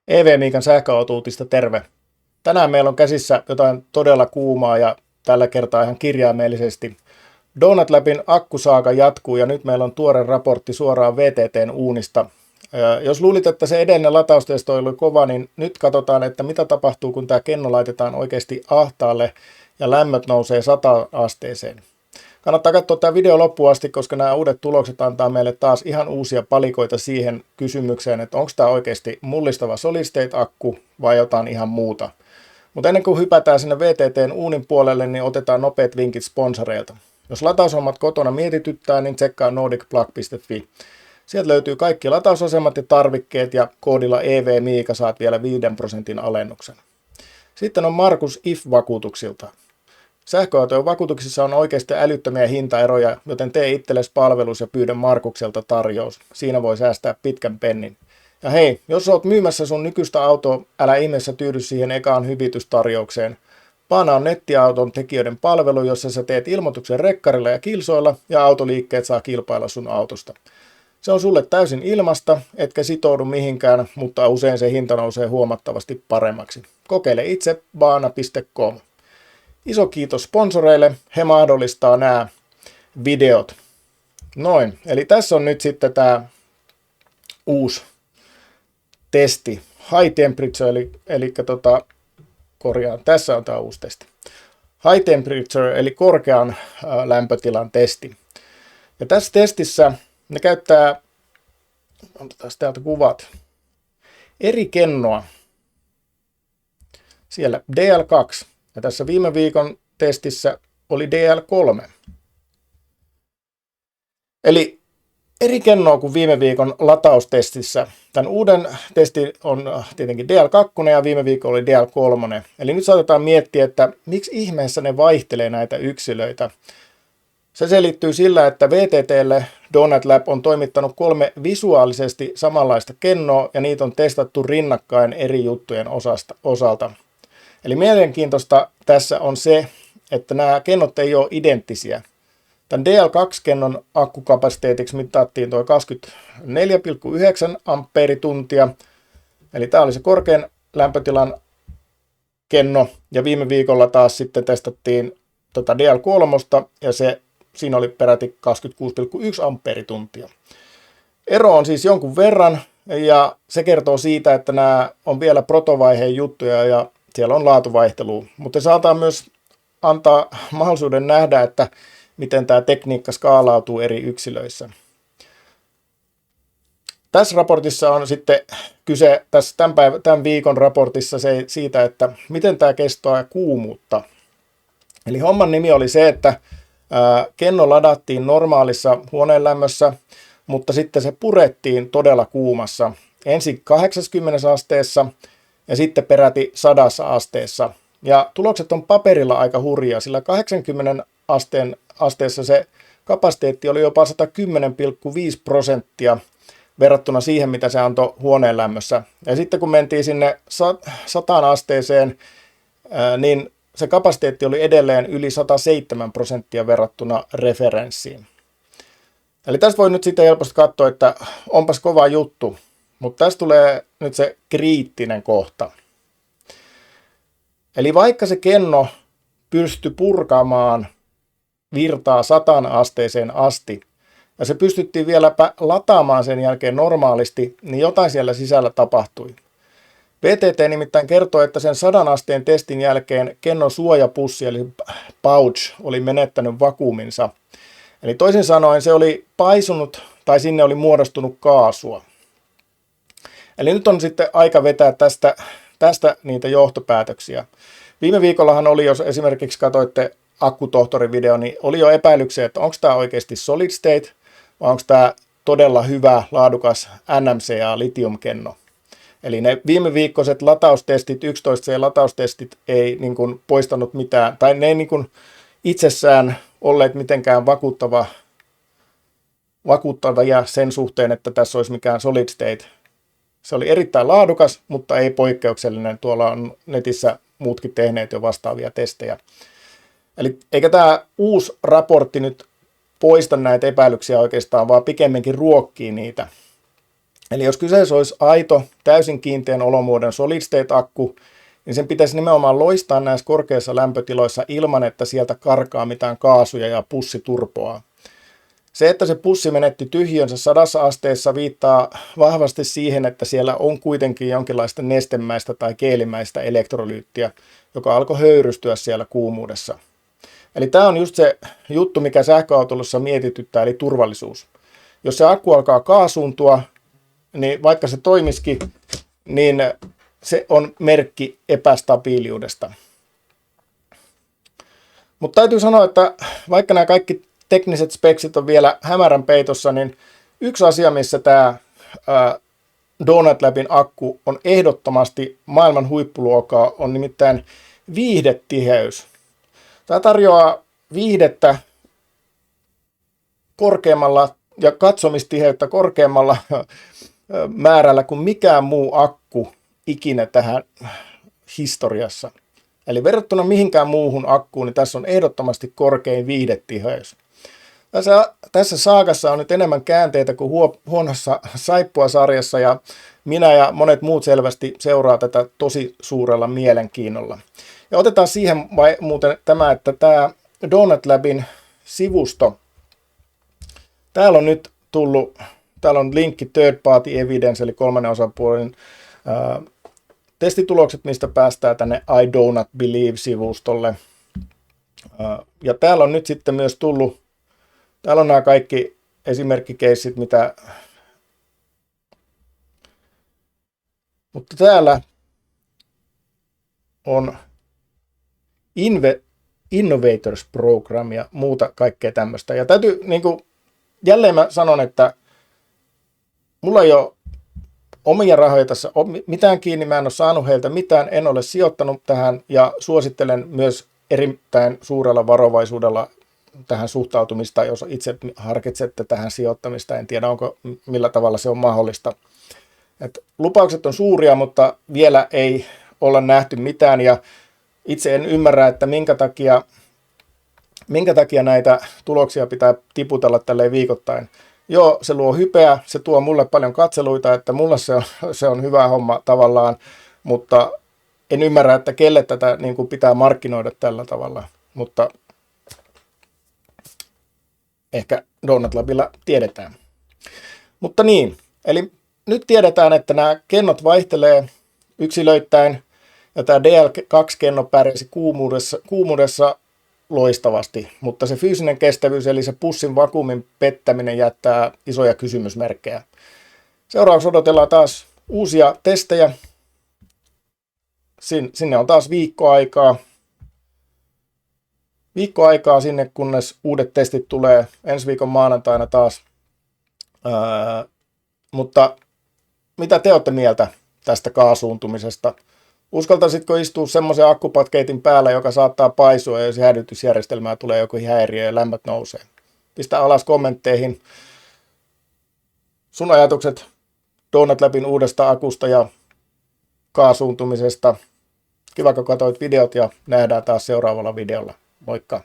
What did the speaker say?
EV-Miikan sähköauto-uutista terve. Tänään meillä on käsissä jotain todella kuumaa ja tällä kertaa ihan kirjaimellisesti. Donut Labin akkusaaga jatkuu ja nyt meillä on tuore raportti suoraan VTT:n uunista. Jos luulit, että se edellinen lataustesto oli kova, niin nyt katsotaan, että mitä tapahtuu, kun tämä kenno laitetaan oikeasti ahtaalle ja lämmöt nousee 100 asteeseen. Kannattaa katsoa tämä video loppuun asti, koska nämä uudet tulokset antaa meille taas ihan uusia palikoita siihen kysymykseen, että onko tämä oikeasti mullistava solid state akku vai jotain ihan muuta. Mutta ennen kuin hypätään sinne VTT:n uunin puolelle, niin otetaan nopeat vinkit sponsoreilta. Jos lataushommat kotona mietityttää, niin tsekkaa nordicplug.fi. Sieltä löytyy kaikki latausasemat ja tarvikkeet ja koodilla EVMiika saat vielä 5% alennuksen. Sitten on Markus IF-vakuutuksilta. Sähköautojen vakuutuksissa on oikeasti älyttömiä hintaeroja, joten tee itsellesi palvelus ja pyydä Markukselta tarjous. Siinä voi säästää pitkän pennin. Ja hei, jos oot myymässä sun nykyistä autoa, älä ihmeessä tyydy siihen ekaan hyvitystarjoukseen. Paana on nettiauton tekijöiden palvelu, jossa sä teet ilmoituksen rekkarilla ja kilsoilla ja autoliikkeet saa kilpailla sun autosta. Se on sulle täysin ilmasta, etkä sitoudu mihinkään, mutta usein se hinta nousee huomattavasti paremmaksi. Kokeile itse baana.com. Iso kiitos sponsoreille, he mahdollistaa nämä videot. Noin, eli tässä on nyt sitten tämä uusi testi. High temperature, eli korjaan, tässä on tämä uusi testi. High temperature, eli korkean lämpötilan testi. Ja tässä testissä ne käyttää, otetaan täältä kuvat, eri kennoa. Siellä DL2. Ja tässä viime viikon testissä oli DL3. Eli eri kennoa kuin viime viikon lataustestissä. Tämän uuden testi on tietenkin DL2 ja viime viikolla oli DL3. Eli nyt saatetaan miettiä, että miksi ihmeessä ne vaihtelee näitä yksilöitä. Se selittyy sillä, että VTT:lle Donut Lab on toimittanut 3 visuaalisesti samanlaista kennoa ja niitä on testattu rinnakkain eri juttujen osalta. Eli mielenkiintoista tässä on se, että nämä kennot ei ole identtisiä. Tämän DL2-kennon akkukapasiteetiksi mitattiin tuo 24,9 ampeerituntia, eli tämä oli se korkean lämpötilan kenno, ja viime viikolla taas sitten testattiin DL3, ja siinä oli peräti 26,1 ampeerituntia. Ero on siis jonkun verran, ja se kertoo siitä, että nämä on vielä protovaiheen juttuja, ja siellä on laatuvaihtelua, mutta se saattaa myös antaa mahdollisuuden nähdä, että miten tämä tekniikka skaalautuu eri yksilöissä. Tässä raportissa on sitten kyse, tämän viikon raportissa siitä, että miten tämä kestää kuumuutta. Eli homman nimi oli se, että kenno ladattiin normaalissa huoneenlämmössä, mutta sitten se purettiin todella kuumassa. Ensin 80 asteessa ja sitten peräti 100 asteessa. Ja tulokset on paperilla aika hurjia, sillä 80 asteessa se kapasiteetti oli jopa 110,5% verrattuna siihen, mitä se antoi huoneen lämmössä. Ja sitten kun mentiin sinne 100 asteeseen, niin se kapasiteetti oli edelleen yli 107% verrattuna referenssiin. Eli tästä voi nyt sitten helposti katsoa, että onpas kova juttu, mutta tästä tulee nyt se kriittinen kohta. Eli vaikka se kenno pystyi purkamaan virtaa 100 asteeseen asti, ja se pystyttiin vieläpä lataamaan sen jälkeen normaalisti, niin jotain siellä sisällä tapahtui. VTT nimittäin kertoi, että sen 100 asteen testin jälkeen kennon suojapussi, eli pouch, oli menettänyt vakuuminsa. Eli toisin sanoen se oli paisunut tai sinne oli muodostunut kaasua. Eli nyt on sitten aika vetää tästä niitä johtopäätöksiä. Viime viikollahan oli, jos esimerkiksi katsoitte akkutohtorin video, niin oli jo epäilyksiä, että onko tämä oikeasti solid state vai onko tämä todella hyvä, laadukas NMCA-litiumkenno. Eli ne viime viikkoiset lataustestit, 11C-lataustestit ei niin kuin poistanut mitään, tai ne ei niin kuin itsessään olleet mitenkään vakuuttavia sen suhteen, että tässä olisi mikään solid state. Se oli erittäin laadukas, mutta ei poikkeuksellinen. Tuolla on netissä muutkin tehneet jo vastaavia testejä. Eli eikä tämä uusi raportti nyt poista näitä epäilyksiä oikeastaan, vaan pikemminkin ruokkii niitä. Eli jos kyseessä olisi aito, täysin kiinteän olomuodon solid state-akku, niin sen pitäisi nimenomaan loistaa näissä korkeissa lämpötiloissa ilman, että sieltä karkaa mitään kaasuja ja pussi turpoaa. Se, että se pussi menetti tyhjönsä 100 asteessa, viittaa vahvasti siihen, että siellä on kuitenkin jonkinlaista nestemäistä tai keelimäistä elektrolyyttiä, joka alkoi höyrystyä siellä kuumuudessa. Eli tämä on just se juttu, mikä sähköautossa mietityttää, eli turvallisuus. Jos se akku alkaa kaasuuntua, niin vaikka se toimisikin, niin se on merkki epästabiiliudesta. Mutta täytyy sanoa, että vaikka nämä kaikki tekniset speksit on vielä hämärän peitossa, niin yksi asia, missä tämä Donut Labin akku on ehdottomasti maailman huippuluokkaa, on nimittäin viihdetiheys. Tämä tarjoaa viihdettä korkeammalla ja katsomistiheyttä korkeammalla määrällä kuin mikään muu akku ikinä tähän historiassa. Eli verrattuna mihinkään muuhun akkuun, niin tässä on ehdottomasti korkein viihdetiheys. Tässä saakassa on nyt enemmän käänteitä kuin huonossa Saippua-sarjassa, ja minä ja monet muut selvästi seuraa tätä tosi suurella mielenkiinnolla. Ja otetaan siihen muuten tämä, että tämä Donut Labin sivusto, täällä on nyt tullut, täällä on linkki Third Party Evidence, eli kolmannen osapuolen testitulokset, mistä päästään tänne I Do Not Believe-sivustolle. Ja täällä on nyt sitten myös tullut, täällä on nämä kaikki esimerkkikeissit, mitä, mutta täällä on Innovators Program ja muuta kaikkea tämmöistä. Ja täytyy, niin kuin, jälleen mä sanon, että mulla ei ole omia rahoja tässä mitään kiinni, mä en ole saanut heiltä mitään, en ole sijoittanut tähän ja suosittelen myös erittäin suurella varovaisuudella tähän suhtautumista, jos itse harkitsette tähän sijoittamista. En tiedä, millä tavalla se on mahdollista. Lupaukset on suuria, mutta vielä ei olla nähty mitään ja itse en ymmärrä, että minkä takia näitä tuloksia pitää tiputella tälleen viikoittain. Joo, se luo hypeä, se tuo mulle paljon katseluita, että mulle se on hyvä homma tavallaan, mutta en ymmärrä, että kelle tätä niin kuin pitää markkinoida tällä tavalla, mutta ehkä Donut Labilla tiedetään. Mutta niin, eli nyt tiedetään, että nämä kennot vaihtelee yksilöittäin, ja tämä DL2-kenno pärjäsi kuumuudessa loistavasti, mutta se fyysinen kestävyys, eli se pussin vakuumin pettäminen, jättää isoja kysymysmerkkejä. Seuraavaksi odotellaan taas uusia testejä. Sinne on taas viikko aikaa sinne, kunnes uudet testit tulee ensi viikon maanantaina taas. Mutta mitä te olette mieltä tästä kaasuuntumisesta? Uskaltaisitko istua semmoisen akkupatkeitin päällä, joka saattaa paisua, ja jos hälytysjärjestelmää tulee joku häiriö ja lämpöt nousee? Pistä alas kommentteihin sun ajatukset Donut Labin uudesta akusta ja kaasuuntumisesta. Kiva, kun katsoit videot ja nähdään taas seuraavalla videolla. Moikka!